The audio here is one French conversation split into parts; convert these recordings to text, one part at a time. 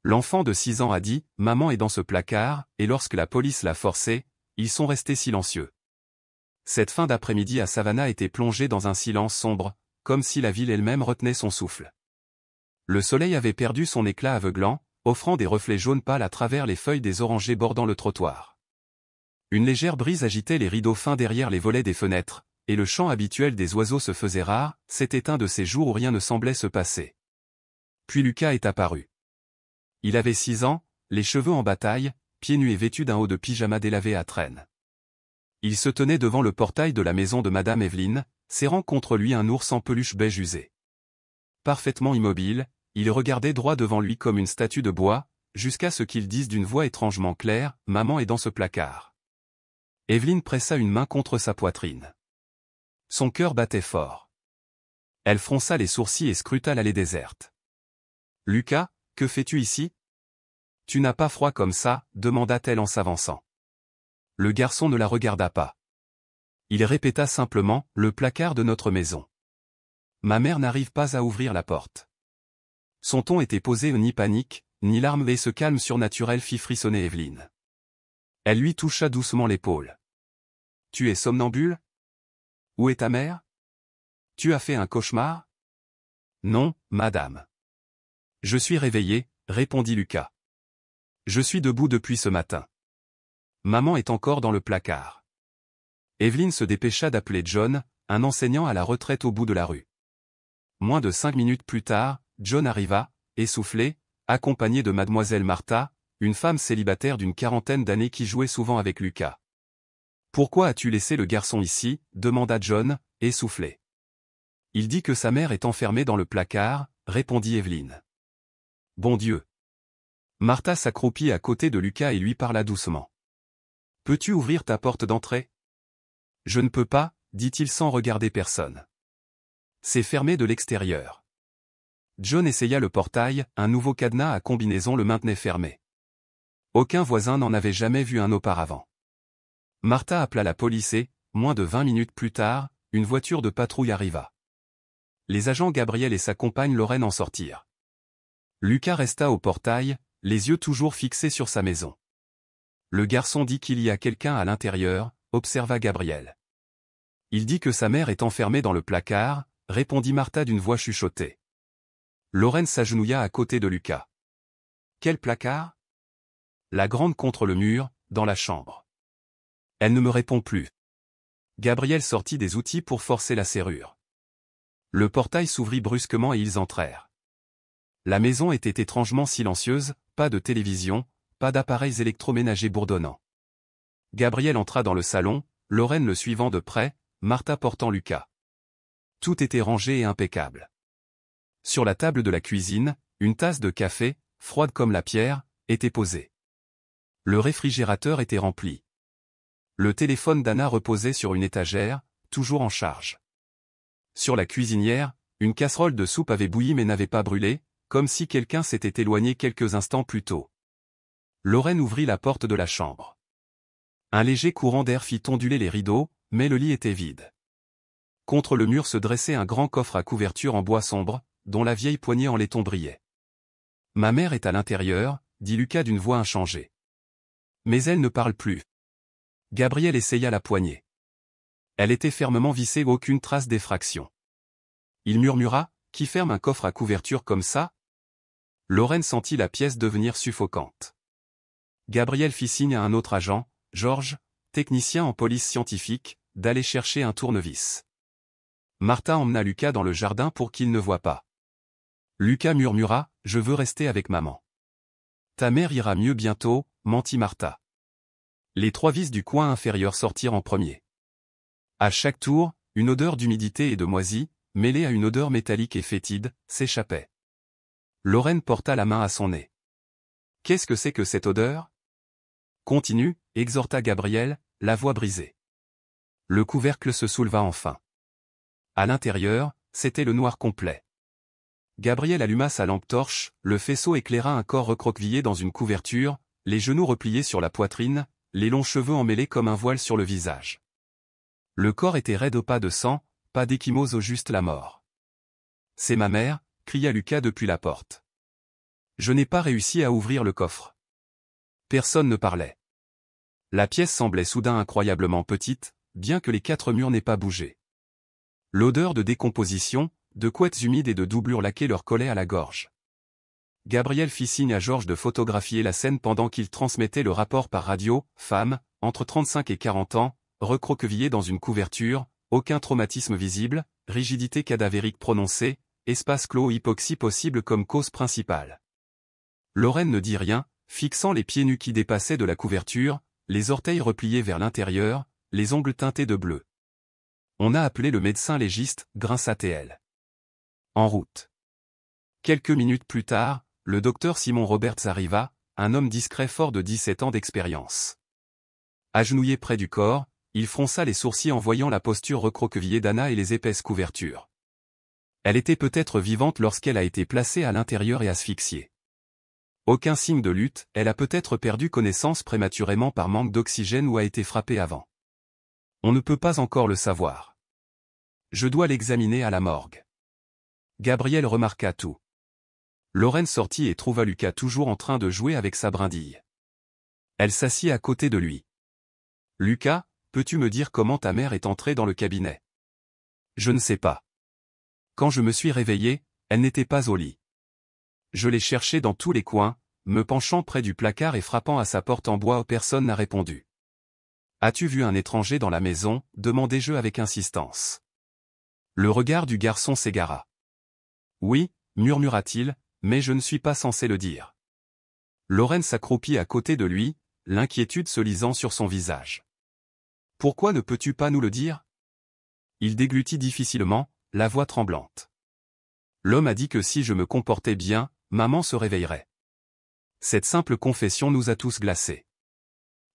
L'enfant de 6 ans a dit « Maman est dans ce placard » et lorsque la police l'a forcé, ils sont restés silencieux. Cette fin d'après-midi à Savannah était plongée dans un silence sombre, comme si la ville elle-même retenait son souffle. Le soleil avait perdu son éclat aveuglant, offrant des reflets jaunes pâles à travers les feuilles des orangers bordant le trottoir. Une légère brise agitait les rideaux fins derrière les volets des fenêtres, et le chant habituel des oiseaux se faisait rare, c'était un de ces jours où rien ne semblait se passer. Puis Lucas est apparu. Il avait 6 ans, les cheveux en bataille, pieds nus et vêtu d'un haut de pyjama délavé à traîne. Il se tenait devant le portail de la maison de Madame Evelyne, serrant contre lui un ours en peluche beige usé. Parfaitement immobile, il regardait droit devant lui comme une statue de bois, jusqu'à ce qu'il dise d'une voix étrangement claire « Maman est dans ce placard ». Evelyne pressa une main contre sa poitrine. Son cœur battait fort. Elle fronça les sourcils et scruta l'allée déserte. « Lucas, que fais-tu ici ? Tu n'as pas froid comme ça » demanda-t-elle en s'avançant. Le garçon ne la regarda pas. Il répéta simplement « Le placard de notre maison. Ma mère n'arrive pas à ouvrir la porte. » Son ton était posé, ni panique, ni larmes, et ce calme surnaturel fit frissonner Evelyne. Elle lui toucha doucement l'épaule. « Tu es somnambule ? Où est ta mère ? Tu as fait un cauchemar ? » « Non, madame. Je suis réveillé, » répondit Lucas. « Je suis debout depuis ce matin. Maman est encore dans le placard. » Evelyne se dépêcha d'appeler John, un enseignant à la retraite au bout de la rue. Moins de 5 minutes plus tard, John arriva, essoufflé, accompagné de mademoiselle Martha, une femme célibataire d'une quarantaine d'années qui jouait souvent avec Lucas. « Pourquoi as-tu laissé le garçon ici » demanda John, essoufflé. « Il dit que sa mère est enfermée dans le placard » répondit Evelyne. « Bon Dieu !» Martha s'accroupit à côté de Lucas et lui parla doucement. « Peux-tu ouvrir ta porte d'entrée ? » « Je ne peux pas, » dit-il sans regarder personne. « C'est fermé de l'extérieur. » John essaya le portail, un nouveau cadenas à combinaison le maintenait fermé. Aucun voisin n'en avait jamais vu un auparavant. Martha appela la police et, moins de 20 minutes plus tard, une voiture de patrouille arriva. Les agents Gabriel et sa compagne Lorraine en sortirent. Lucas resta au portail, les yeux toujours fixés sur sa maison. Le garçon dit qu'il y a quelqu'un à l'intérieur, observa Gabriel. Il dit que sa mère est enfermée dans le placard, répondit Martha d'une voix chuchotée. Lorraine s'agenouilla à côté de Lucas. Quel placard ? La grande contre le mur, dans la chambre. Elle ne me répond plus. Gabriel sortit des outils pour forcer la serrure. Le portail s'ouvrit brusquement et ils entrèrent. La maison était étrangement silencieuse, pas de télévision, pas d'appareils électroménagers bourdonnants. Gabriel entra dans le salon, Lorraine le suivant de près, Martha portant Lucas. Tout était rangé et impeccable. Sur la table de la cuisine, une tasse de café, froide comme la pierre, était posée. Le réfrigérateur était rempli. Le téléphone d'Anna reposait sur une étagère, toujours en charge. Sur la cuisinière, une casserole de soupe avait bouilli mais n'avait pas brûlé, comme si quelqu'un s'était éloigné quelques instants plus tôt. Lorraine ouvrit la porte de la chambre. Un léger courant d'air fit onduler les rideaux, mais le lit était vide. Contre le mur se dressait un grand coffre à couverture en bois sombre, dont la vieille poignée en laiton brillait. « Ma mère est à l'intérieur » dit Lucas d'une voix inchangée. « Mais elle ne parle plus. » Gabriel essaya la poignée. Elle était fermement vissée, aucune trace d'effraction. Il murmura « Qui ferme un coffre à couverture comme ça ?» Lorraine sentit la pièce devenir suffocante. Gabriel fit signe à un autre agent, Georges, technicien en police scientifique, d'aller chercher un tournevis. Martha emmena Lucas dans le jardin pour qu'il ne voie pas. Lucas murmura « Je veux rester avec maman. »« Ta mère ira mieux bientôt » mentit Martha. Les 3 vis du coin inférieur sortirent en premier. À chaque tour, une odeur d'humidité et de moisi, mêlée à une odeur métallique et fétide, s'échappait. Lorraine porta la main à son nez. « Qu'est-ce que c'est que cette odeur ? » « Continue » exhorta Gabriel, la voix brisée. Le couvercle se souleva enfin. À l'intérieur, c'était le noir complet. Gabriel alluma sa lampe torche, le faisceau éclaira un corps recroquevillé dans une couverture, les genoux repliés sur la poitrine, les longs cheveux emmêlés comme un voile sur le visage. Le corps était raide, pas de sang, pas d'échymose, juste la mort. « C'est ma mère » cria Lucas depuis la porte. « Je n'ai pas réussi à ouvrir le coffre. Personne ne parlait. La pièce semblait soudain incroyablement petite, bien que les 4 murs n'aient pas bougé. L'odeur de décomposition, de couettes humides et de doublures laquées leur collait à la gorge. Gabriel fit signe à Georges de photographier la scène pendant qu'il transmettait le rapport par radio. Femme, entre 35 et 40 ans, recroquevillée dans une couverture, aucun traumatisme visible, rigidité cadavérique prononcée, espace clos, hypoxie possible comme cause principale. Lorraine ne dit rien, fixant les pieds nus qui dépassaient de la couverture, les orteils repliés vers l'intérieur, les ongles teintés de bleu. On a appelé le médecin légiste, grinça-t-elle. En route. Quelques minutes plus tard, le docteur Simon Roberts arriva, un homme discret fort de 17 ans d'expérience. Agenouillé près du corps, il fronça les sourcils en voyant la posture recroquevillée d'Anna et les épaisses couvertures. Elle était peut-être vivante lorsqu'elle a été placée à l'intérieur et asphyxiée. Aucun signe de lutte, elle a peut-être perdu connaissance prématurément par manque d'oxygène ou a été frappée avant. On ne peut pas encore le savoir. Je dois l'examiner à la morgue. Gabriel remarqua tout. Lorraine sortit et trouva Lucas toujours en train de jouer avec sa brindille. Elle s'assit à côté de lui. « Lucas, peux-tu me dire comment ta mère est entrée dans le cabinet ?»« Je ne sais pas. Quand je me suis réveillé, elle n'était pas au lit. Je l'ai cherchée dans tous les coins, me penchant près du placard et frappant à sa porte en bois, personne n'a répondu. « As-tu vu un étranger dans la maison ?» demandai-je avec insistance. Le regard du garçon s'égara. « Oui, murmura-t-il, mais je ne suis pas censé le dire. » Lorraine s'accroupit à côté de lui, l'inquiétude se lisant sur son visage. « Pourquoi ne peux-tu pas nous le dire ?» Il déglutit difficilement, la voix tremblante. L'homme a dit que si je me comportais bien, maman se réveillerait. Cette simple confession nous a tous glacés.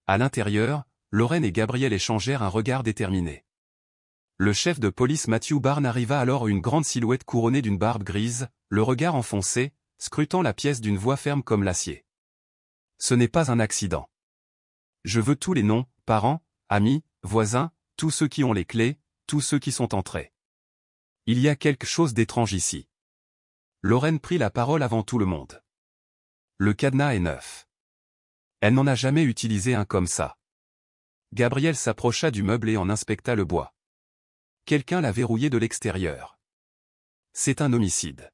À l'intérieur, Lorraine et Gabriel échangèrent un regard déterminé. Le chef de police Matthew Barnes arriva alors, une grande silhouette couronnée d'une barbe grise, le regard enfoncé, scrutant la pièce d'une voix ferme comme l'acier. « Ce n'est pas un accident. Je veux tous les noms, parents, amis, voisins, tous ceux qui ont les clés, tous ceux qui sont entrés. Il y a quelque chose d'étrange ici. » Lorraine prit la parole avant tout le monde. « Le cadenas est neuf. Elle n'en a jamais utilisé un comme ça. » Gabriel s'approcha du meuble et en inspecta le bois. Quelqu'un l'a verrouillé de l'extérieur. C'est un homicide.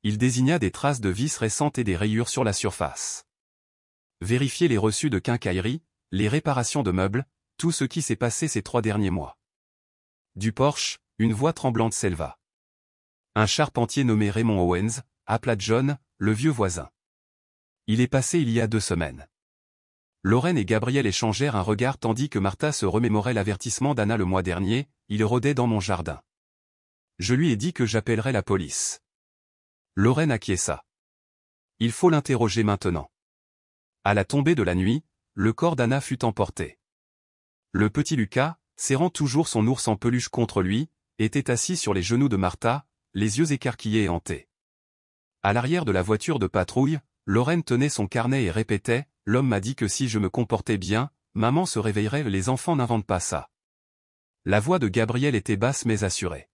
Il désigna des traces de vis récentes et des rayures sur la surface. Vérifiez les reçus de quincaillerie, les réparations de meubles, tout ce qui s'est passé ces 3 derniers mois. Du porche, une voix tremblante s'éleva. Un charpentier nommé Raymond Owens, appela John, le vieux voisin. Il est passé il y a 2 semaines. Lorraine et Gabriel échangèrent un regard tandis que Martha se remémorait l'avertissement d'Anna le mois dernier. Il rôdait dans mon jardin. Je lui ai dit que j'appellerais la police. Lorraine acquiesça. Il faut l'interroger maintenant. À la tombée de la nuit, le corps d'Anna fut emporté. Le petit Lucas, serrant toujours son ours en peluche contre lui, était assis sur les genoux de Martha, les yeux écarquillés et hantés. À l'arrière de la voiture de patrouille, Lorraine tenait son carnet et répétait « L'homme m'a dit que si je me comportais bien, maman se réveillerait. Les enfants n'inventent pas ça. » La voix de Gabriel était basse mais assurée.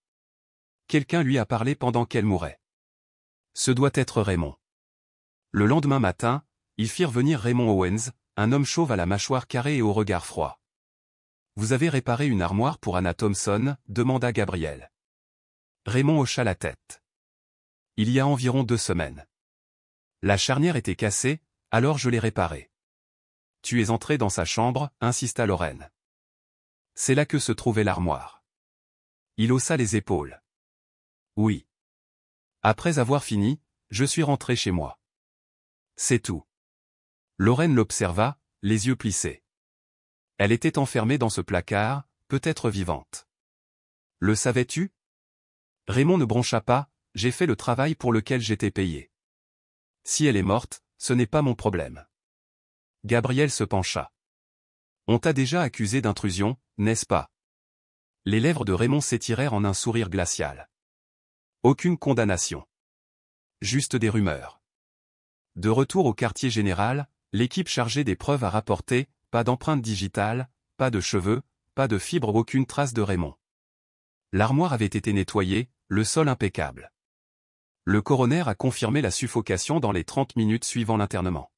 Quelqu'un lui a parlé pendant qu'elle mourait. Ce doit être Raymond. Le lendemain matin, ils firent venir Raymond Owens, un homme chauve à la mâchoire carrée et au regard froid. « Vous avez réparé une armoire pour Anna Thompson ?» demanda Gabriel. Raymond hocha la tête. « Il y a environ 2 semaines. La charnière était cassée, alors je l'ai réparée. »« Tu es entré dans sa chambre ?» insista Lorraine. « C'est là que se trouvait l'armoire. » Il haussa les épaules. « Oui. Après avoir fini, je suis rentré chez moi. C'est tout. » Lorraine l'observa, les yeux plissés. Elle était enfermée dans ce placard, peut-être vivante. « Le savais-tu ?» Raymond ne broncha pas, « J'ai fait le travail pour lequel j'étais payé. Si elle est morte, ce n'est pas mon problème. » Gabriel se pencha. « On t'a déjà accusé d'intrusion, n'est-ce pas ?» Les lèvres de Raymond s'étirèrent en un sourire glacial. Aucune condamnation. Juste des rumeurs. De retour au quartier général, l'équipe chargée des preuves a rapporté, pas d'empreinte digitale, pas de cheveux, pas de fibres, aucune trace de Raymond. L'armoire avait été nettoyée, le sol impeccable. Le coroner a confirmé la suffocation dans les 30 minutes suivant l'internement.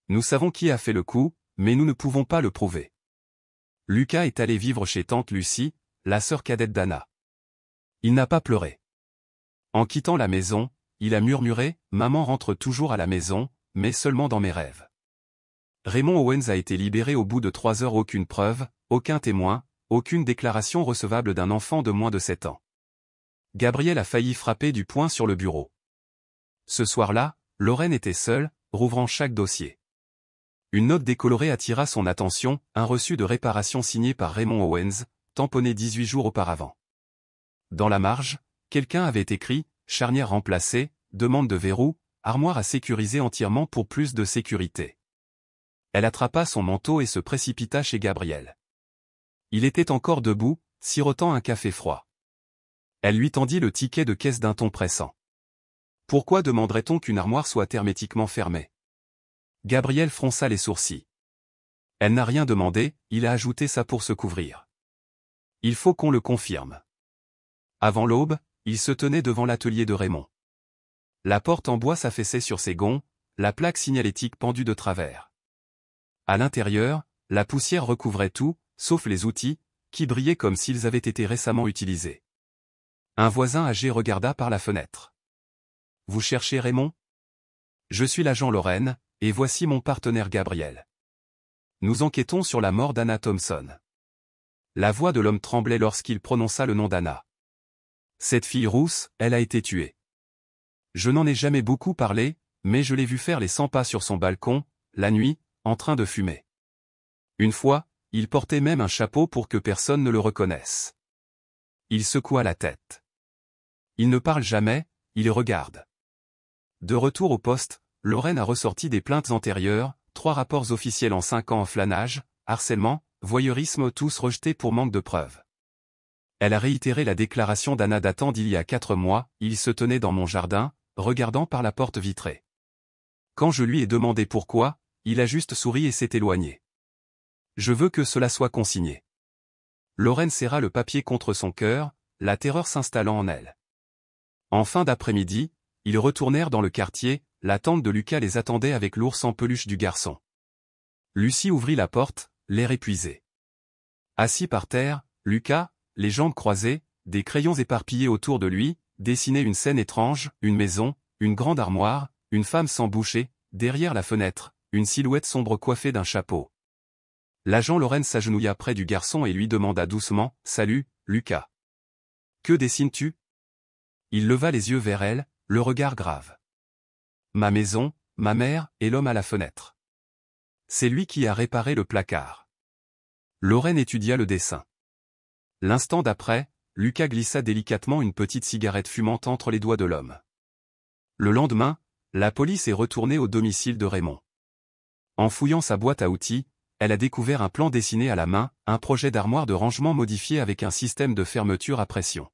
Nous savons qui a fait le coup, mais nous ne pouvons pas le prouver. Lucas est allé vivre chez tante Lucie, la sœur cadette d'Anna. Il n'a pas pleuré. En quittant la maison, il a murmuré « Maman rentre toujours à la maison, mais seulement dans mes rêves ». Raymond Owens a été libéré au bout de 3 heures. Aucune preuve, aucun témoin, aucune déclaration recevable d'un enfant de moins de 7 ans. Gabriel a failli frapper du poing sur le bureau. Ce soir-là, Lorraine était seule, rouvrant chaque dossier. Une note décolorée attira son attention, un reçu de réparation signé par Raymond Owens, tamponné 18 jours auparavant. Dans la marge, quelqu'un avait écrit « Charnière remplacée, demande de verrou, armoire à sécuriser entièrement pour plus de sécurité ». Elle attrapa son manteau et se précipita chez Gabriel. Il était encore debout, sirotant un café froid. Elle lui tendit le ticket de caisse d'un ton pressant. Pourquoi demanderait-on qu'une armoire soit hermétiquement fermée? Gabriel fronça les sourcils. Elle n'a rien demandé, il a ajouté ça pour se couvrir. Il faut qu'on le confirme. Avant l'aube, il se tenait devant l'atelier de Raymond. La porte en bois s'affaissait sur ses gonds, la plaque signalétique pendue de travers. À l'intérieur, la poussière recouvrait tout, sauf les outils, qui brillaient comme s'ils avaient été récemment utilisés. Un voisin âgé regarda par la fenêtre. « Vous cherchez Raymond ? Je suis l'agent Lorraine, et voici mon partenaire Gabriel. Nous enquêtons sur la mort d'Anna Thompson. » La voix de l'homme tremblait lorsqu'il prononça le nom d'Anna. « Cette fille rousse, elle a été tuée. Je n'en ai jamais beaucoup parlé, mais je l'ai vue faire les 100 pas sur son balcon, la nuit, en train de fumer. Une fois, il portait même un chapeau pour que personne ne le reconnaisse. » Il secoua la tête. Il ne parle jamais, il regarde. De retour au poste, Lorraine a ressorti des plaintes antérieures, 3 rapports officiels en 5 ans en flânage, harcèlement, voyeurisme tous rejetés pour manque de preuves. Elle a réitéré la déclaration d'Anna datant d'il y a 4 mois, il se tenait dans mon jardin, regardant par la porte vitrée. Quand je lui ai demandé pourquoi, il a juste souri et s'est éloigné. Je veux que cela soit consigné. Lorraine serra le papier contre son cœur, la terreur s'installant en elle. En fin d'après-midi, ils retournèrent dans le quartier, la tante de Lucas les attendait avec l'ours en peluche du garçon. Lucie ouvrit la porte, l'air épuisé. Assis par terre, Lucas, les jambes croisées, des crayons éparpillés autour de lui, dessinait une scène étrange, une maison, une grande armoire, une femme sans boucher, derrière la fenêtre, une silhouette sombre coiffée d'un chapeau. L'agent Lorraine s'agenouilla près du garçon et lui demanda doucement « Salut, Lucas. Que dessines-tu » Il leva les yeux vers elle, le regard grave. « Ma maison, ma mère et l'homme à la fenêtre. C'est lui qui a réparé le placard. » Lorraine étudia le dessin. L'instant d'après, Lucas glissa délicatement une petite cigarette fumante entre les doigts de l'homme. Le lendemain, la police est retournée au domicile de Raymond. En fouillant sa boîte à outils, elle a découvert un plan dessiné à la main, un projet d'armoire de rangement modifié avec un système de fermeture à pression.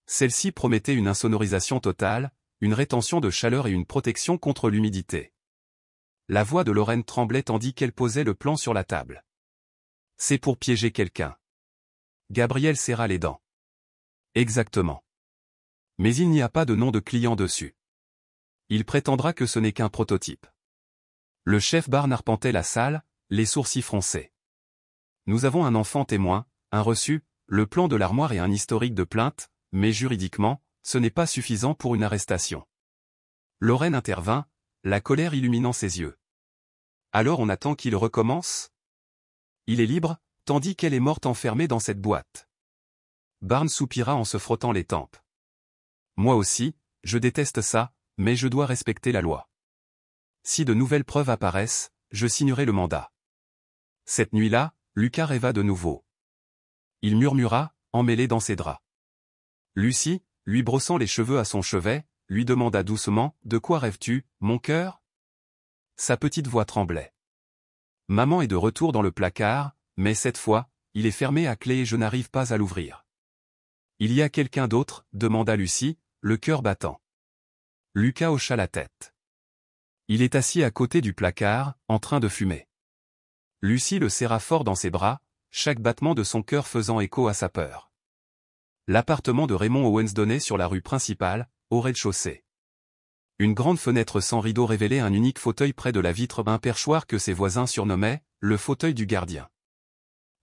Celle-ci promettait une insonorisation totale, une rétention de chaleur et une protection contre l'humidité. La voix de Lorraine tremblait tandis qu'elle posait le plan sur la table. « C'est pour piéger quelqu'un. » Gabriel serra les dents. « Exactement. Mais il n'y a pas de nom de client dessus. Il prétendra que ce n'est qu'un prototype. » Le chef Barne arpentait la salle, les sourcils froncés. « Nous avons un enfant témoin, un reçu, le plan de l'armoire et un historique de plainte, mais juridiquement, ce n'est pas suffisant pour une arrestation. » Lorraine intervint, la colère illuminant ses yeux. « Alors on attend qu'il recommence ? Il est libre, tandis qu'elle est morte enfermée dans cette boîte. » Barne soupira en se frottant les tempes. « Moi aussi, je déteste ça, mais je dois respecter la loi. Si de nouvelles preuves apparaissent, je signerai le mandat. » Cette nuit-là, Lucas rêva de nouveau. Il murmura, emmêlé dans ses draps. Lucie, lui brossant les cheveux à son chevet, lui demanda doucement « De quoi rêves-tu, mon cœur ?» Sa petite voix tremblait. « Maman est de retour dans le placard, mais cette fois, il est fermé à clé et je n'arrive pas à l'ouvrir. »« Il y a quelqu'un d'autre ?» demanda Lucie, le cœur battant. Lucas hocha la tête. « Il est assis à côté du placard, en train de fumer. » Lucie le serra fort dans ses bras, chaque battement de son cœur faisant écho à sa peur. L'appartement de Raymond Owens donnait sur la rue principale, au rez-de-chaussée. Une grande fenêtre sans rideau révélait un unique fauteuil près de la vitre, un perchoir que ses voisins surnommaient « le fauteuil du gardien ».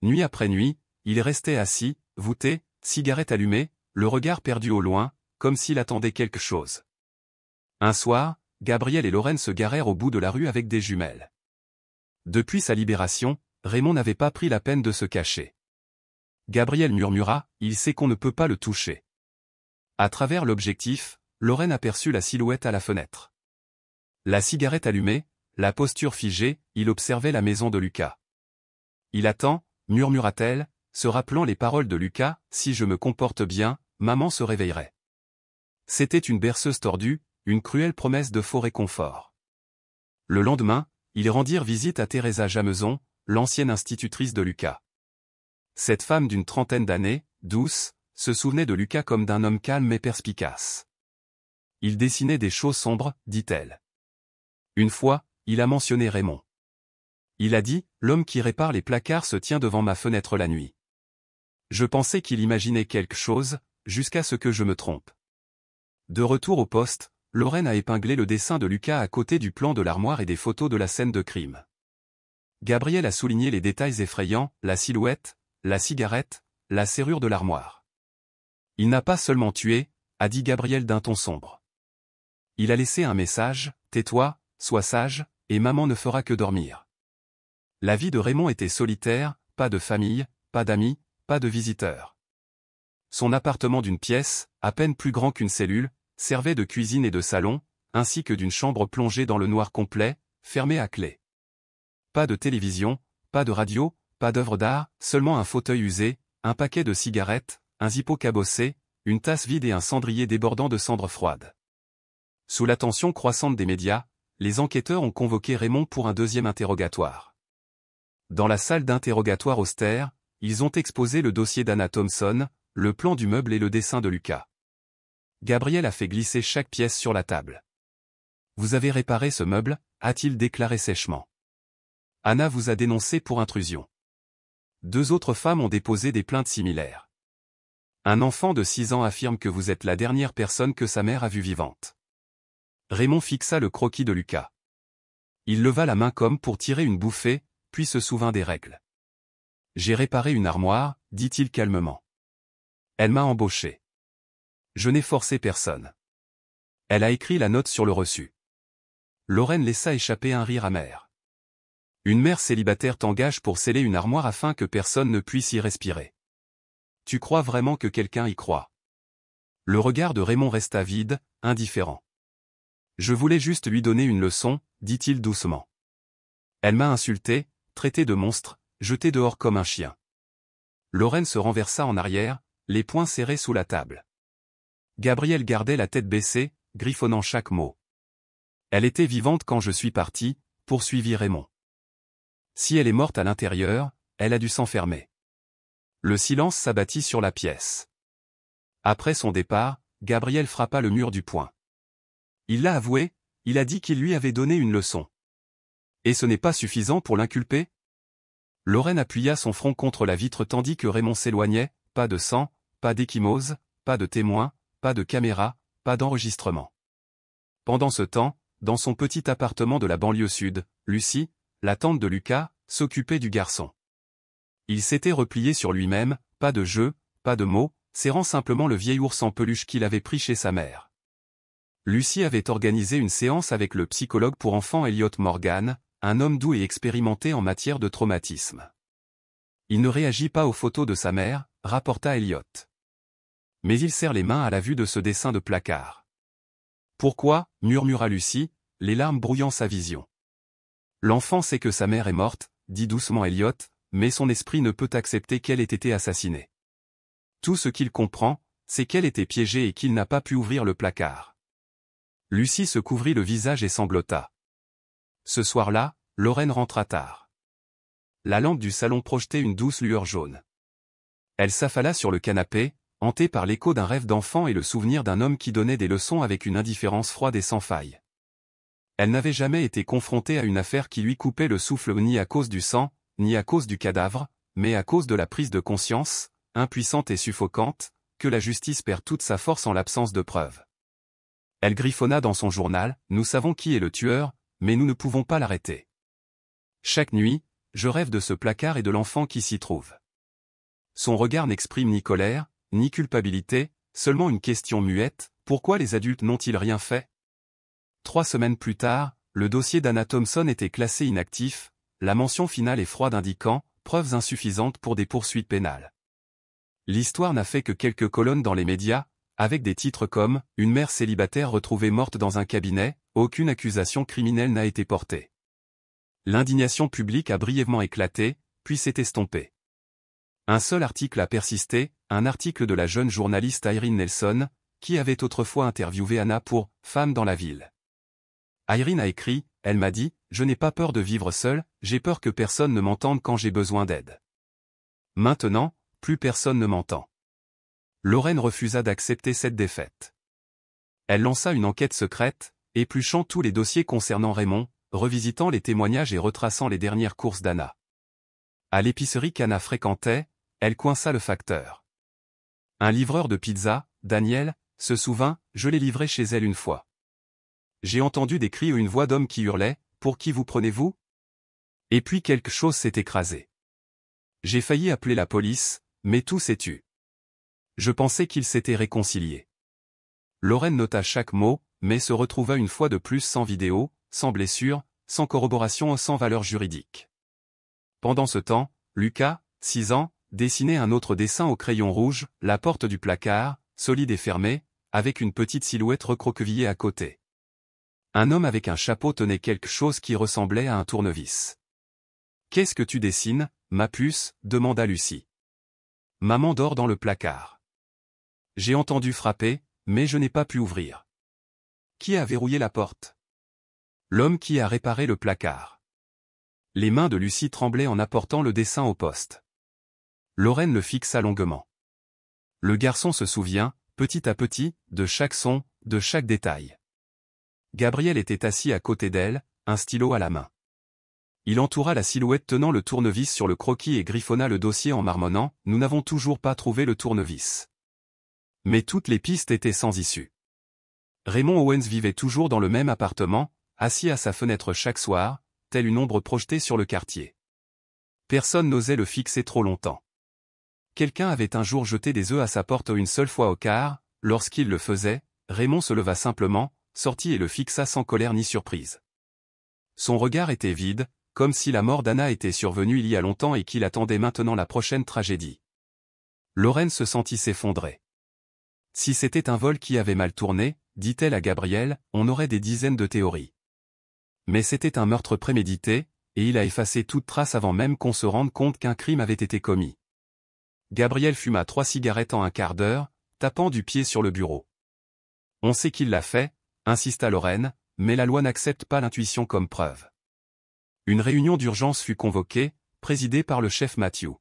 Nuit après nuit, il restait assis, voûté, cigarette allumée, le regard perdu au loin, comme s'il attendait quelque chose. Un soir, Gabriel et Lorraine se garèrent au bout de la rue avec des jumelles. Depuis sa libération, Raymond n'avait pas pris la peine de se cacher. Gabriel murmura, « Il sait qu'on ne peut pas le toucher ». À travers l'objectif, Lorraine aperçut la silhouette à la fenêtre. La cigarette allumée, la posture figée, il observait la maison de Lucas. « Il attend », murmura-t-elle, se rappelant les paroles de Lucas, « Si je me comporte bien, maman se réveillerait ». C'était une berceuse tordue, une cruelle promesse de faux réconfort. Le lendemain, ils rendirent visite à Teresa Jameson, l'ancienne institutrice de Lucas. Cette femme d'une trentaine d'années, douce, se souvenait de Lucas comme d'un homme calme et perspicace. Il dessinait des choses sombres, dit-elle. Une fois, il a mentionné Raymond. Il a dit, l'homme qui répare les placards se tient devant ma fenêtre la nuit. Je pensais qu'il imaginait quelque chose, jusqu'à ce que je me trompe. De retour au poste, Lorraine a épinglé le dessin de Lucas à côté du plan de l'armoire et des photos de la scène de crime. Gabriel a souligné les détails effrayants, la silhouette, la cigarette, la serrure de l'armoire. Il n'a pas seulement tué, a dit Gabriel d'un ton sombre. Il a laissé un message, tais-toi, sois sage, et maman ne fera que dormir. La vie de Raymond était solitaire, pas de famille, pas d'amis, pas de visiteurs. Son appartement d'une pièce, à peine plus grand qu'une cellule, servait de cuisine et de salon, ainsi que d'une chambre plongée dans le noir complet, fermée à clé. Pas de télévision, pas de radio, pas d'œuvre d'art, seulement un fauteuil usé, un paquet de cigarettes, un zippo cabossé, une tasse vide et un cendrier débordant de cendres froides. Sous l'attention croissante des médias, les enquêteurs ont convoqué Raymond pour un deuxième interrogatoire. Dans la salle d'interrogatoire austère, ils ont exposé le dossier d'Anna Thompson, le plan du meuble et le dessin de Lucas. Gabriel a fait glisser chaque pièce sur la table. « Vous avez réparé ce meuble » a-t-il déclaré sèchement. Anna vous a dénoncé pour intrusion. 2 autres femmes ont déposé des plaintes similaires. Un enfant de 6 ans affirme que vous êtes la dernière personne que sa mère a vue vivante. Raymond fixa le croquis de Lucas. Il leva la main comme pour tirer une bouffée, puis se souvint des règles. « J'ai réparé une armoire » dit-il calmement. « Elle m'a embauché. Je n'ai forcé personne. » Elle a écrit la note sur le reçu. Lorraine laissa échapper un rire amer. Une mère célibataire t'engage pour sceller une armoire afin que personne ne puisse y respirer. Tu crois vraiment que quelqu'un y croit? Le regard de Raymond resta vide, indifférent. Je voulais juste lui donner une leçon, dit-il doucement. Elle m'a insulté, traité de monstre, jeté dehors comme un chien. Lorraine se renversa en arrière, les poings serrés sous la table. Gabriel gardait la tête baissée, griffonnant chaque mot. Elle était vivante quand je suis parti, poursuivit Raymond. Si elle est morte à l'intérieur, elle a dû s'enfermer. Le silence s'abattit sur la pièce. Après son départ, Gabriel frappa le mur du poing. Il l'a avoué, il a dit qu'il lui avait donné une leçon. Et ce n'est pas suffisant pour l'inculper? Lorraine appuya son front contre la vitre tandis que Raymond s'éloignait, pas de sang, pas d'échymose, pas de témoin, pas de caméra, pas d'enregistrement. Pendant ce temps, dans son petit appartement de la banlieue sud, Lucie, la tante de Lucas, s'occupait du garçon. Il s'était replié sur lui-même, pas de jeu, pas de mots, serrant simplement le vieil ours en peluche qu'il avait pris chez sa mère. Lucie avait organisé une séance avec le psychologue pour enfants Elliot Morgan, un homme doux et expérimenté en matière de traumatisme. Il ne réagit pas aux photos de sa mère, rapporta Elliot. Mais il serre les mains à la vue de ce dessin de placard. Pourquoi, murmura Lucie, les larmes brouillant sa vision. L'enfant sait que sa mère est morte, dit doucement Elliot, mais son esprit ne peut accepter qu'elle ait été assassinée. Tout ce qu'il comprend, c'est qu'elle était piégée et qu'il n'a pas pu ouvrir le placard. Lucie se couvrit le visage et sanglota. Ce soir-là, Lorraine rentra tard. La lampe du salon projetait une douce lueur jaune. Elle s'affala sur le canapé, hantée par l'écho d'un rêve d'enfant et le souvenir d'un homme qui donnait des leçons avec une indifférence froide et sans faille. Elle n'avait jamais été confrontée à une affaire qui lui coupait le souffle ni à cause du sang, ni à cause du cadavre, mais à cause de la prise de conscience, impuissante et suffocante, que la justice perd toute sa force en l'absence de preuves. Elle griffonna dans son journal, « Nous savons qui est le tueur, mais nous ne pouvons pas l'arrêter. Chaque nuit, je rêve de ce placard et de l'enfant qui s'y trouve. » Son regard n'exprime ni colère, ni culpabilité, seulement une question muette, pourquoi les adultes n'ont-ils rien fait? 3 semaines plus tard, le dossier d'Anna Thompson était classé inactif, la mention finale est froide indiquant « preuves insuffisantes pour des poursuites pénales ». L'histoire n'a fait que quelques colonnes dans les médias, avec des titres comme « Une mère célibataire retrouvée morte dans un cabinet, aucune accusation criminelle n'a été portée ». L'indignation publique a brièvement éclaté, puis s'est estompée. Un seul article a persisté, un article de la jeune journaliste Irene Nelson, qui avait autrefois interviewé Anna pour « Femme dans la ville ». Irene a écrit, elle m'a dit, je n'ai pas peur de vivre seule, j'ai peur que personne ne m'entende quand j'ai besoin d'aide. Maintenant, plus personne ne m'entend. Lorraine refusa d'accepter cette défaite. Elle lança une enquête secrète, épluchant tous les dossiers concernant Raymond, revisitant les témoignages et retraçant les dernières courses d'Anna. À l'épicerie qu'Anna fréquentait, elle coinça le facteur. Un livreur de pizza, Daniel, se souvint, je l'ai livré chez elle une fois. J'ai entendu des cris ou une voix d'homme qui hurlait, « Pour qui vous prenez-vous » Et puis quelque chose s'est écrasé. J'ai failli appeler la police, mais tout s'est tu. Je pensais qu'ils s'étaient réconciliés. Lorraine nota chaque mot, mais se retrouva une fois de plus sans vidéo, sans blessure, sans corroboration, sans valeur juridique. Pendant ce temps, Lucas, 6 ans, dessinait un autre dessin au crayon rouge, la porte du placard, solide et fermée, avec une petite silhouette recroquevillée à côté. Un homme avec un chapeau tenait quelque chose qui ressemblait à un tournevis. « Qu'est-ce que tu dessines, ma puce » demanda Lucie. « Maman dort dans le placard. J'ai entendu frapper, mais je n'ai pas pu ouvrir. » Qui a verrouillé la porte? L'homme qui a réparé le placard. Les mains de Lucie tremblaient en apportant le dessin au poste. Lorraine le fixa longuement. Le garçon se souvient, petit à petit, de chaque son, de chaque détail. Gabriel était assis à côté d'elle, un stylo à la main. Il entoura la silhouette tenant le tournevis sur le croquis et griffonna le dossier en marmonnant, « Nous n'avons toujours pas trouvé le tournevis. » Mais toutes les pistes étaient sans issue. Raymond Owens vivait toujours dans le même appartement, assis à sa fenêtre chaque soir, telle une ombre projetée sur le quartier. Personne n'osait le fixer trop longtemps. Quelqu'un avait un jour jeté des œufs à sa porte une seule fois au quart, lorsqu'il le faisait, Raymond se leva simplement, sortit et le fixa sans colère ni surprise. Son regard était vide, comme si la mort d'Anna était survenue il y a longtemps et qu'il attendait maintenant la prochaine tragédie. Lorraine se sentit s'effondrer. Si c'était un vol qui avait mal tourné, dit-elle à Gabriel, on aurait des dizaines de théories. Mais c'était un meurtre prémédité, et il a effacé toute trace avant même qu'on se rende compte qu'un crime avait été commis. Gabriel fuma 3 cigarettes en un quart d'heure, tapant du pied sur le bureau. On sait qu'il l'a fait, insista Lorraine, mais la loi n'accepte pas l'intuition comme preuve. Une réunion d'urgence fut convoquée, présidée par le chef Matthew.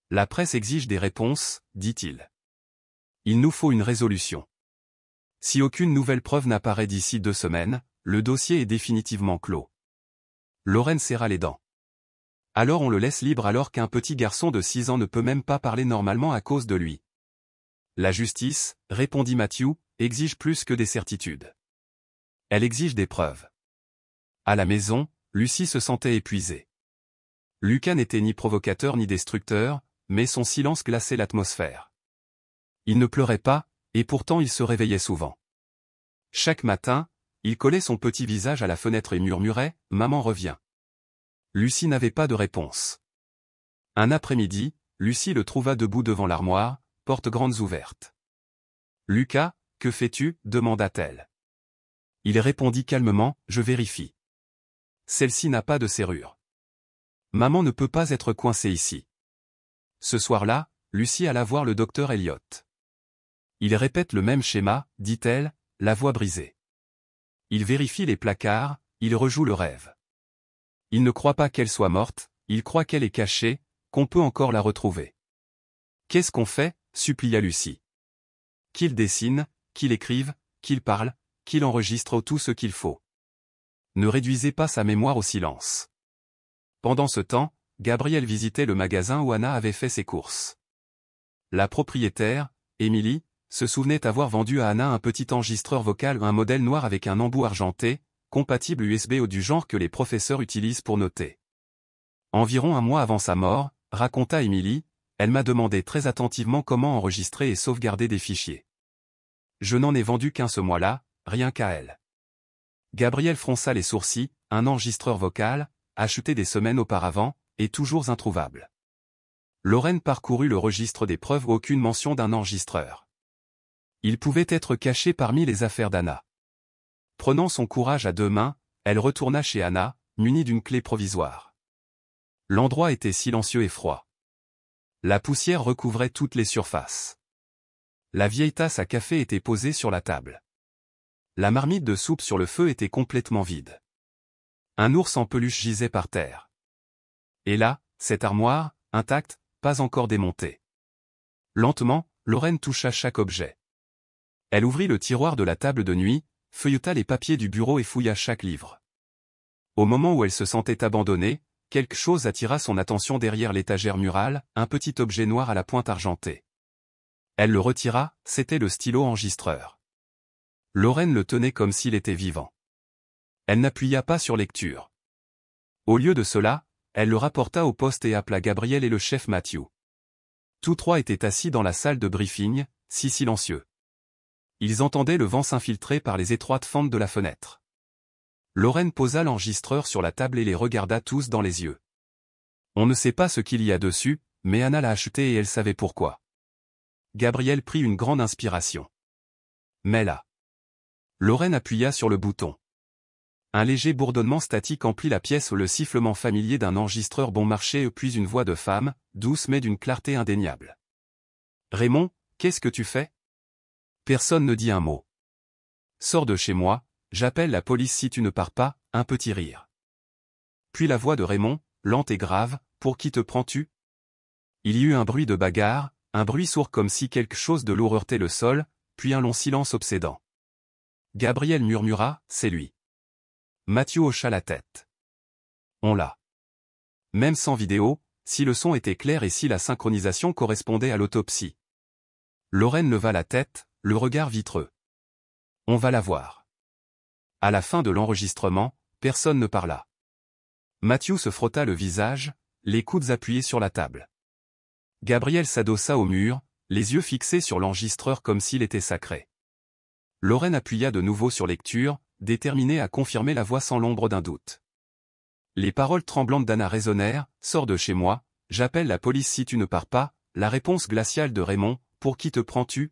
La presse exige des réponses, dit-il. Il nous faut une résolution. Si aucune nouvelle preuve n'apparaît d'ici 2 semaines, le dossier est définitivement clos. Lorraine serra les dents. Alors on le laisse libre alors qu'un petit garçon de 6 ans ne peut même pas parler normalement à cause de lui. La justice, répondit Matthew, exige plus que des certitudes. Elle exige des preuves. À la maison, Lucie se sentait épuisée. Lucas n'était ni provocateur ni destructeur, mais son silence glaçait l'atmosphère. Il ne pleurait pas, et pourtant il se réveillait souvent. Chaque matin, il collait son petit visage à la fenêtre et murmurait « Maman revient ». Lucie n'avait pas de réponse. Un après-midi, Lucie le trouva debout devant l'armoire, portes grandes ouvertes. « Lucas, que fais-tu » demanda-t-elle. Il répondit calmement « Je vérifie. Celle-ci n'a pas de serrure. Maman ne peut pas être coincée ici. » Ce soir-là, Lucie alla voir le docteur Elliott. Il répète le même schéma, dit-elle, la voix brisée. Il vérifie les placards, il rejoue le rêve. Il ne croit pas qu'elle soit morte, il croit qu'elle est cachée, qu'on peut encore la retrouver. Qu'est-ce qu'on fait, supplia Lucie. Qu'il dessine, qu'il écrive, qu'il parle, qu'il enregistre tout ce qu'il faut. Ne réduisez pas sa mémoire au silence. Pendant ce temps, Gabriel visitait le magasin où Anna avait fait ses courses. La propriétaire, Émilie, se souvenait avoir vendu à Anna un petit enregistreur vocal, un modèle noir avec un embout argenté, compatible USB-O du genre que les professeurs utilisent pour noter. Environ un mois avant sa mort, raconta Emily, elle m'a demandé très attentivement comment enregistrer et sauvegarder des fichiers. Je n'en ai vendu qu'un ce mois-là, rien qu'à elle. Gabriel fronça les sourcils, un enregistreur vocal, acheté des semaines auparavant, et toujours introuvable. Lorraine parcourut le registre des preuves, aucune mention d'un enregistreur. Il pouvait être caché parmi les affaires d'Anna. Prenant son courage à deux mains, elle retourna chez Anna, munie d'une clé provisoire. L'endroit était silencieux et froid. La poussière recouvrait toutes les surfaces. La vieille tasse à café était posée sur la table. La marmite de soupe sur le feu était complètement vide. Un ours en peluche gisait par terre. Et là, cette armoire, intacte, pas encore démontée. Lentement, Lorraine toucha chaque objet. Elle ouvrit le tiroir de la table de nuit, feuilleta les papiers du bureau et fouilla chaque livre. Au moment où elle se sentait abandonnée, quelque chose attira son attention derrière l'étagère murale, un petit objet noir à la pointe argentée. Elle le retira, c'était le stylo enregistreur. Lorraine le tenait comme s'il était vivant. Elle n'appuya pas sur lecture. Au lieu de cela, elle le rapporta au poste et appela Gabriel et le chef Matthew. Tous trois étaient assis dans la salle de briefing, si silencieux. Ils entendaient le vent s'infiltrer par les étroites fentes de la fenêtre. Lorraine posa l'enregistreur sur la table et les regarda tous dans les yeux. On ne sait pas ce qu'il y a dessus, mais Anna l'a acheté et elle savait pourquoi. Gabriel prit une grande inspiration. Mais là. Lorraine appuya sur le bouton. Un léger bourdonnement statique emplit la pièce, le sifflement familier d'un enregistreur bon marché, puis une voix de femme, douce mais d'une clarté indéniable. « Raymond, qu'est-ce que tu fais ?» Personne ne dit un mot. « Sors de chez moi, j'appelle la police si tu ne pars pas », un petit rire. Puis la voix de Raymond, lente et grave, « Pour qui te prends-tu » Il y eut un bruit de bagarre, un bruit sourd comme si quelque chose de lourd heurtait le sol, puis un long silence obsédant. Gabriel murmura, « C'est lui ». Matthew hocha la tête. On l'a. Même sans vidéo, si le son était clair et si la synchronisation correspondait à l'autopsie. Lorraine leva la tête, le regard vitreux. On va la voir. À la fin de l'enregistrement, personne ne parla. Matthew se frotta le visage, les coudes appuyés sur la table. Gabriel s'adossa au mur, les yeux fixés sur l'enregistreur comme s'il était sacré. Lorraine appuya de nouveau sur lecture, déterminée à confirmer la voix sans l'ombre d'un doute. Les paroles tremblantes d'Anna résonnèrent, « Sors de chez moi, j'appelle la police si tu ne pars pas », la réponse glaciale de Raymond, « Pour qui te prends-tu »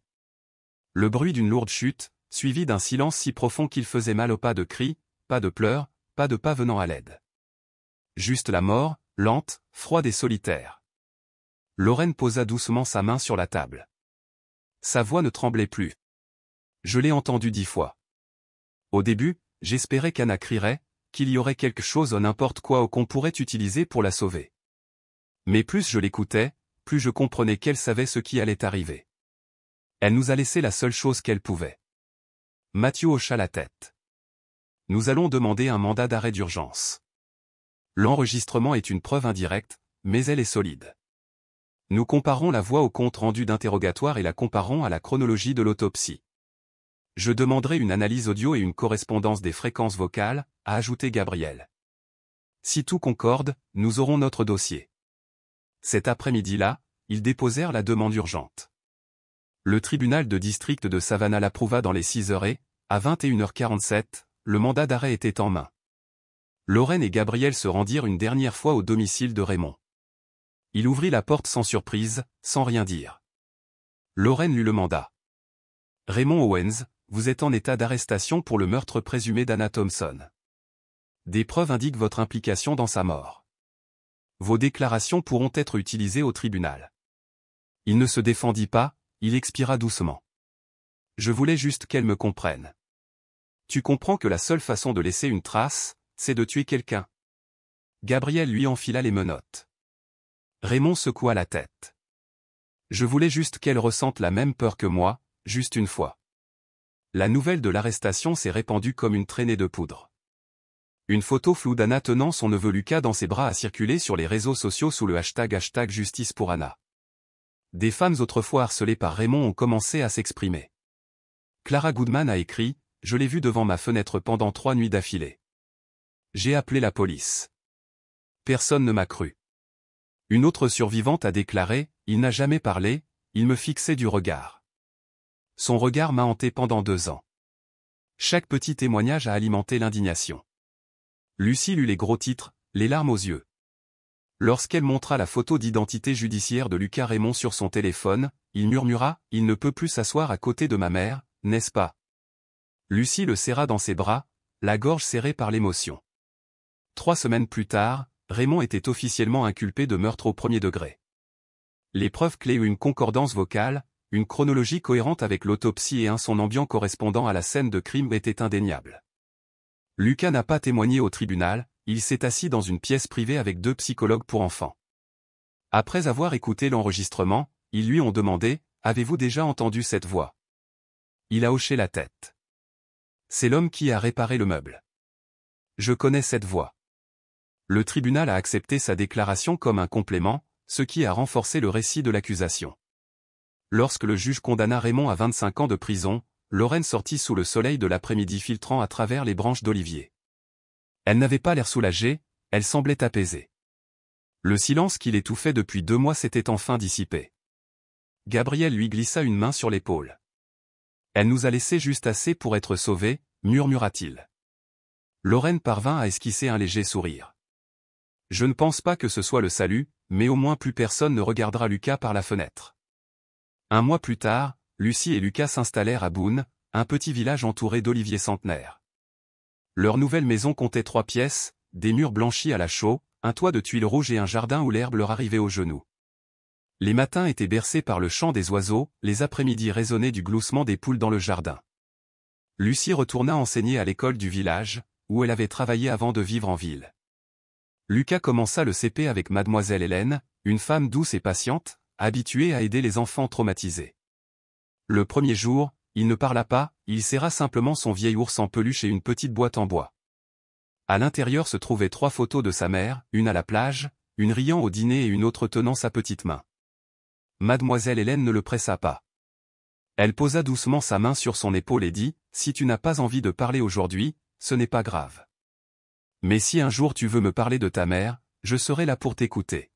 Le bruit d'une lourde chute, suivi d'un silence si profond qu'il faisait mal aux pas de cris, pas de pleurs, pas de pas venant à l'aide. Juste la mort, lente, froide et solitaire. Lorraine posa doucement sa main sur la table. Sa voix ne tremblait plus. Je l'ai entendue 10 fois. Au début, j'espérais qu'Anna crierait, qu'il y aurait quelque chose ou n'importe quoi qu'on pourrait utiliser pour la sauver. Mais plus je l'écoutais, plus je comprenais qu'elle savait ce qui allait arriver. Elle nous a laissé la seule chose qu'elle pouvait. Matthew hocha la tête. Nous allons demander un mandat d'arrêt d'urgence. L'enregistrement est une preuve indirecte, mais elle est solide. Nous comparons la voix au compte rendu d'interrogatoire et la comparons à la chronologie de l'autopsie. Je demanderai une analyse audio et une correspondance des fréquences vocales, a ajouté Gabriel. Si tout concorde, nous aurons notre dossier. Cet après-midi-là, ils déposèrent la demande urgente. Le tribunal de district de Savannah l'approuva dans les 6 heures et, à 21h47, le mandat d'arrêt était en main. Lorraine et Gabriel se rendirent une dernière fois au domicile de Raymond. Il ouvrit la porte sans surprise, sans rien dire. Lorraine lut le mandat. Raymond Owens, vous êtes en état d'arrestation pour le meurtre présumé d'Anna Thompson. Des preuves indiquent votre implication dans sa mort. Vos déclarations pourront être utilisées au tribunal. Il ne se défendit pas, il expira doucement. Je voulais juste qu'elle me comprenne. Tu comprends que la seule façon de laisser une trace, c'est de tuer quelqu'un. Gabriel lui enfila les menottes. Raymond secoua la tête. Je voulais juste qu'elle ressente la même peur que moi, juste une fois. La nouvelle de l'arrestation s'est répandue comme une traînée de poudre. Une photo floue d'Anna tenant son neveu Lucas dans ses bras a circulé sur les réseaux sociaux sous le #justice pour Anna. Des femmes autrefois harcelées par Raymond ont commencé à s'exprimer. Clara Goodman a écrit « Je l'ai vu devant ma fenêtre pendant 3 nuits d'affilée. J'ai appelé la police. Personne ne m'a cru. » Une autre survivante a déclaré « Il n'a jamais parlé, il me fixait du regard. Son regard m'a hanté pendant 2 ans. » Chaque petit témoignage a alimenté l'indignation. Lucie lut les gros titres, les larmes aux yeux. Lorsqu'elle montra la photo d'identité judiciaire de Lucas Raymond sur son téléphone, il murmura « Il ne peut plus s'asseoir à côté de ma mère, n'est-ce pas ?» Lucie le serra dans ses bras, la gorge serrée par l'émotion. 3 semaines plus tard, Raymond était officiellement inculpé de meurtre au premier degré. Les preuves clés, une concordance vocale, une chronologie cohérente avec l'autopsie et un son ambiant correspondant à la scène de crime étaient indéniables. Lucas n'a pas témoigné au tribunal, il s'est assis dans une pièce privée avec 2 psychologues pour enfants. Après avoir écouté l'enregistrement, ils lui ont demandé « Avez-vous déjà entendu cette voix ?» Il a hoché la tête. « C'est l'homme qui a réparé le meuble. Je connais cette voix. » Le tribunal a accepté sa déclaration comme un complément, ce qui a renforcé le récit de l'accusation. Lorsque le juge condamna Raymond à 25 ans de prison, Lorraine sortit sous le soleil de l'après-midi filtrant à travers les branches d'olivier. Elle n'avait pas l'air soulagée, elle semblait apaisée. Le silence qui l'étouffait depuis 2 mois s'était enfin dissipé. Gabriel lui glissa une main sur l'épaule. « Elle nous a laissé juste assez pour être sauvés, » murmura-t-il. Lorraine parvint à esquisser un léger sourire. « Je ne pense pas que ce soit le salut, mais au moins plus personne ne regardera Lucas par la fenêtre. » 1 mois plus tard, Lucie et Lucas s'installèrent à Boone, un petit village entouré d'oliviers centenaires. Leur nouvelle maison comptait 3 pièces, des murs blanchis à la chaux, un toit de tuiles rouges et un jardin où l'herbe leur arrivait aux genoux. Les matins étaient bercés par le chant des oiseaux, les après-midi résonnaient du gloussement des poules dans le jardin. Lucie retourna enseigner à l'école du village, où elle avait travaillé avant de vivre en ville. Lucas commença le CP avec mademoiselle Hélène, une femme douce et patiente, habituée à aider les enfants traumatisés. Le premier jour, il ne parla pas, il serra simplement son vieil ours en peluche et une petite boîte en bois. À l'intérieur se trouvaient 3 photos de sa mère, une à la plage, une riant au dîner et une autre tenant sa petite main. Mademoiselle Hélène ne le pressa pas. Elle posa doucement sa main sur son épaule et dit « Si tu n'as pas envie de parler aujourd'hui, ce n'est pas grave. Mais si un jour tu veux me parler de ta mère, je serai là pour t'écouter. »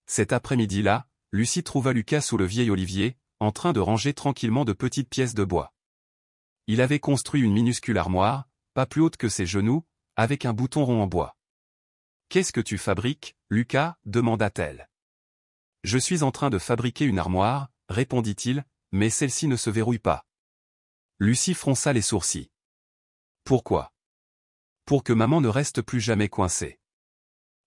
Cet après-midi-là, Lucie trouva Lucas sous le vieil olivier, en train de ranger tranquillement de petites pièces de bois. Il avait construit une minuscule armoire, pas plus haute que ses genoux, avec un bouton rond en bois. « Qu'est-ce que tu fabriques, Lucas ?» demanda-t-elle. « Je suis en train de fabriquer une armoire, » répondit-il, « mais celle-ci ne se verrouille pas. » Lucie fronça les sourcils. « Pourquoi ? » »« Pour que maman ne reste plus jamais coincée. »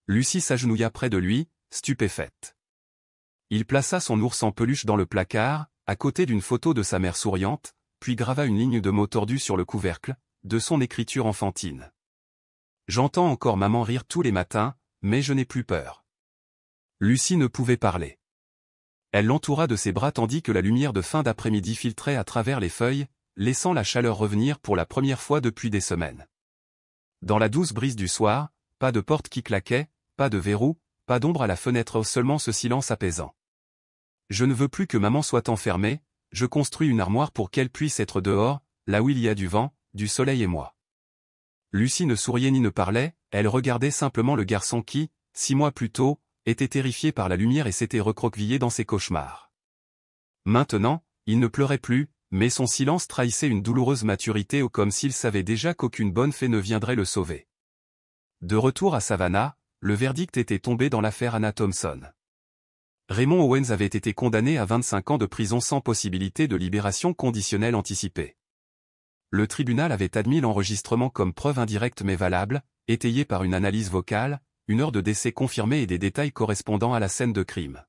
Lucie s'agenouilla près de lui, stupéfaite. Il plaça son ours en peluche dans le placard, à côté d'une photo de sa mère souriante, puis grava une ligne de mots tordus sur le couvercle, de son écriture enfantine. « J'entends encore maman rire tous les matins, mais je n'ai plus peur. » Lucie ne pouvait parler. Elle l'entoura de ses bras tandis que la lumière de fin d'après-midi filtrait à travers les feuilles, laissant la chaleur revenir pour la première fois depuis des semaines. Dans la douce brise du soir, pas de porte qui claquait, pas de verrou, pas d'ombre à la fenêtre, seulement ce silence apaisant. « Je ne veux plus que maman soit enfermée, je construis une armoire pour qu'elle puisse être dehors, là où il y a du vent, du soleil et moi. » Lucie ne souriait ni ne parlait, elle regardait simplement le garçon qui, 6 mois plus tôt, était terrifié par la lumière et s'était recroquevillé dans ses cauchemars. Maintenant, il ne pleurait plus, mais son silence trahissait une douloureuse maturité, comme s'il savait déjà qu'aucune bonne fée ne viendrait le sauver. De retour à Savannah, le verdict était tombé dans l'affaire Anna Thompson. Raymond Owens avait été condamné à 25 ans de prison sans possibilité de libération conditionnelle anticipée. Le tribunal avait admis l'enregistrement comme preuve indirecte mais valable, étayée par une analyse vocale, une heure de décès confirmée et des détails correspondant à la scène de crime.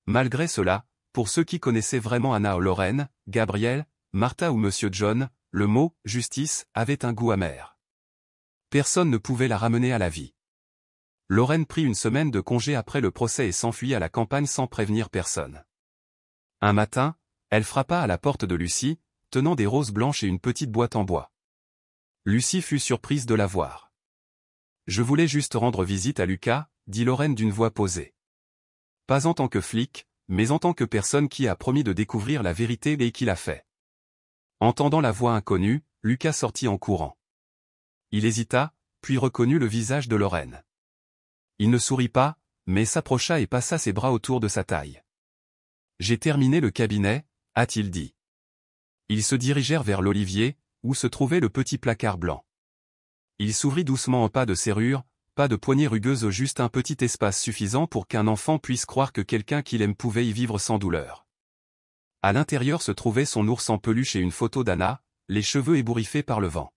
Malgré cela, pour ceux qui connaissaient vraiment Anna ou Lorraine, Gabriel, Martha ou Monsieur John, le mot « justice » avait un goût amer. Personne ne pouvait la ramener à la vie. Lorraine prit une semaine de congé après le procès et s'enfuit à la campagne sans prévenir personne. Un matin, elle frappa à la porte de Lucie, tenant des roses blanches et une petite boîte en bois. Lucie fut surprise de la voir. « Je voulais juste rendre visite à Lucas », dit Lorraine d'une voix posée. « Pas en tant que flic, mais en tant que personne qui a promis de découvrir la vérité et qui l'a fait. Entendant la voix inconnue, Lucas sortit en courant. Il hésita, puis reconnut le visage de Lorraine. Il ne sourit pas, mais s'approcha et passa ses bras autour de sa taille. « J'ai terminé le cabinet », a-t-il dit. Ils se dirigèrent vers l'olivier, où se trouvait le petit placard blanc. Il s'ouvrit doucement en pas de serrure, pas de poignée rugueuse, juste un petit espace suffisant pour qu'un enfant puisse croire que quelqu'un qu'il aime pouvait y vivre sans douleur. À l'intérieur se trouvait son ours en peluche et une photo d'Anna, les cheveux ébouriffés par le vent.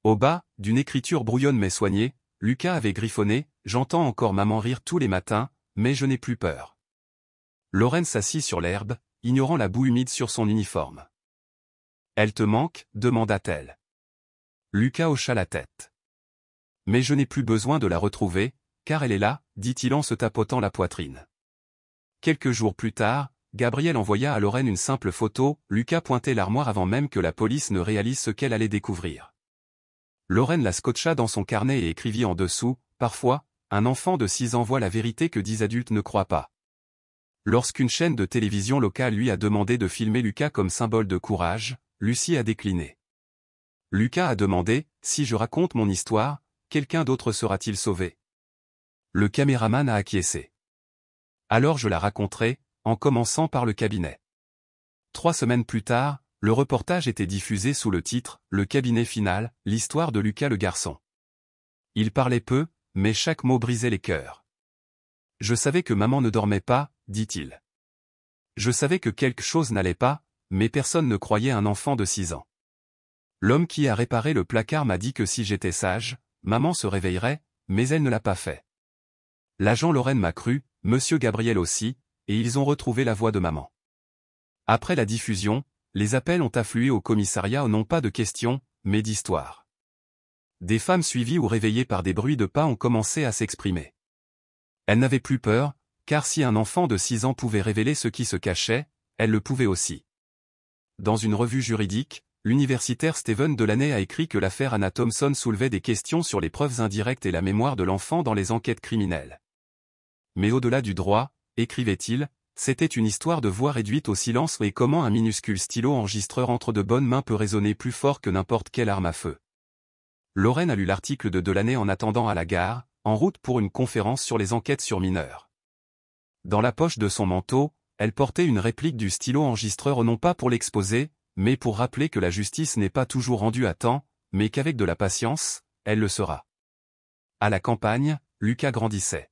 Au bas, d'une écriture brouillonne mais soignée, Lucas avait griffonné « J'entends encore maman rire tous les matins, mais je n'ai plus peur ». Lorraine s'assit sur l'herbe, ignorant la boue humide sur son uniforme. « Elle te manque » demanda-t-elle. Lucas hocha la tête. « Mais je n'ai plus besoin de la retrouver, car elle est là », dit-il en se tapotant la poitrine. Quelques jours plus tard, Gabriel envoya à Lorraine une simple photo, Lucas pointait l'armoire avant même que la police ne réalise ce qu'elle allait découvrir. Lorraine la scotcha dans son carnet et écrivit en dessous, « Parfois, un enfant de 6 ans voit la vérité que 10 adultes ne croient pas. » Lorsqu'une chaîne de télévision locale lui a demandé de filmer Lucas comme symbole de courage, Lucie a décliné. Lucas a demandé, « Si je raconte mon histoire, quelqu'un d'autre sera-t-il sauvé ?» Le caméraman a acquiescé. « Alors je la raconterai, en commençant par le cabinet. » 3 semaines plus tard, le reportage était diffusé sous le titre « Le cabinet final, l'histoire de Lucas le garçon ». Il parlait peu, mais chaque mot brisait les cœurs. « Je savais que maman ne dormait pas, » dit-il. « Je savais que quelque chose n'allait pas, mais personne ne croyait un enfant de 6 ans. L'homme qui a réparé le placard m'a dit que si j'étais sage, maman se réveillerait, mais elle ne l'a pas fait. L'agent Lorraine m'a cru, monsieur Gabriel aussi, et ils ont retrouvé la voix de maman. » Après la diffusion, les appels ont afflué au commissariat non pas de questions, mais d'histoires. Des femmes suivies ou réveillées par des bruits de pas ont commencé à s'exprimer. Elles n'avaient plus peur, car si un enfant de 6 ans pouvait révéler ce qui se cachait, elle le pouvait aussi. Dans une revue juridique, l'universitaire Steven Delaney a écrit que l'affaire Anna Thompson soulevait des questions sur les preuves indirectes et la mémoire de l'enfant dans les enquêtes criminelles. Mais au-delà du droit, écrivait-il, c'était une histoire de voix réduite au silence et comment un minuscule stylo enregistreur entre de bonnes mains peut résonner plus fort que n'importe quelle arme à feu. Lorraine a lu l'article de Delaney en attendant à la gare, en route pour une conférence sur les enquêtes sur mineurs. Dans la poche de son manteau, elle portait une réplique du stylo enregistreur non pas pour l'exposer, mais pour rappeler que la justice n'est pas toujours rendue à temps, mais qu'avec de la patience, elle le sera. À la campagne, Lucas grandissait.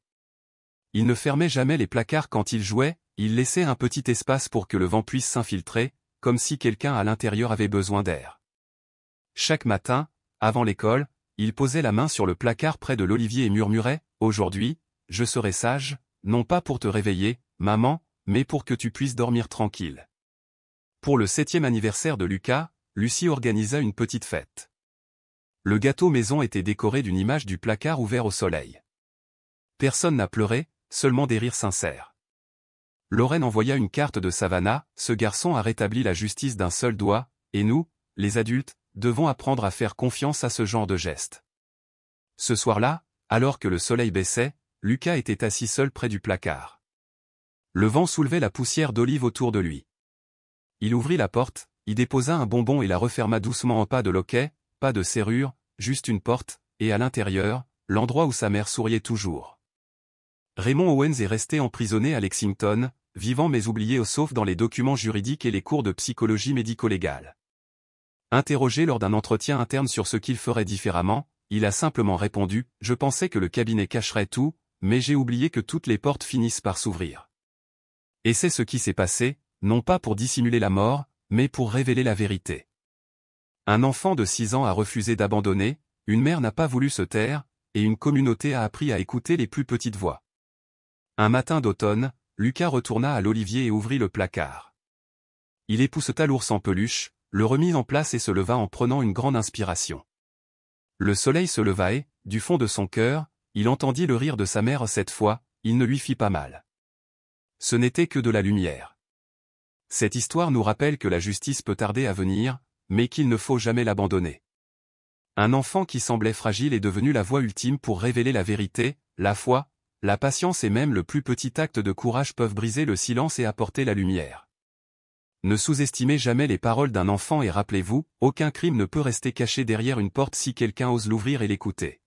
Il ne fermait jamais les placards quand il jouait, il laissait un petit espace pour que le vent puisse s'infiltrer, comme si quelqu'un à l'intérieur avait besoin d'air. Chaque matin, avant l'école, il posait la main sur le placard près de l'olivier et murmurait, « Aujourd'hui, je serai sage, non pas pour te réveiller, maman, mais pour que tu puisses dormir tranquille. » Pour le 7e anniversaire de Lucas, Lucie organisa une petite fête. Le gâteau maison était décoré d'une image du placard ouvert au soleil. Personne n'a pleuré, seulement des rires sincères. Lorraine envoya une carte de Savannah, « Ce garçon a rétabli la justice d'un seul doigt, et nous, les adultes, devons apprendre à faire confiance à ce genre de geste. » Ce soir-là, alors que le soleil baissait, Lucas était assis seul près du placard. Le vent soulevait la poussière d'olive autour de lui. Il ouvrit la porte, y déposa un bonbon et la referma doucement en pas de loquet, pas de serrure, juste une porte, et à l'intérieur, l'endroit où sa mère souriait toujours. Raymond Owens est resté emprisonné à Lexington, vivant mais oublié sauf dans les documents juridiques et les cours de psychologie médico-légale. Interrogé lors d'un entretien interne sur ce qu'il ferait différemment, il a simplement répondu « Je pensais que le cabinet cacherait tout, mais j'ai oublié que toutes les portes finissent par s'ouvrir. » Et c'est ce qui s'est passé, non pas pour dissimuler la mort, mais pour révéler la vérité. Un enfant de 6 ans a refusé d'abandonner, une mère n'a pas voulu se taire, et une communauté a appris à écouter les plus petites voix. Un matin d'automne, Lucas retourna à l'olivier et ouvrit le placard. Il épousseta l'ours en peluche, le remit en place et se leva en prenant une grande inspiration. Le soleil se leva et, du fond de son cœur, il entendit le rire de sa mère cette fois, il ne lui fit pas mal. Ce n'était que de la lumière. Cette histoire nous rappelle que la justice peut tarder à venir, mais qu'il ne faut jamais l'abandonner. Un enfant qui semblait fragile est devenu la voie ultime pour révéler la vérité, la foi, la patience et même le plus petit acte de courage peuvent briser le silence et apporter la lumière. Ne sous-estimez jamais les paroles d'un enfant et rappelez-vous, aucun crime ne peut rester caché derrière une porte si quelqu'un ose l'ouvrir et l'écouter.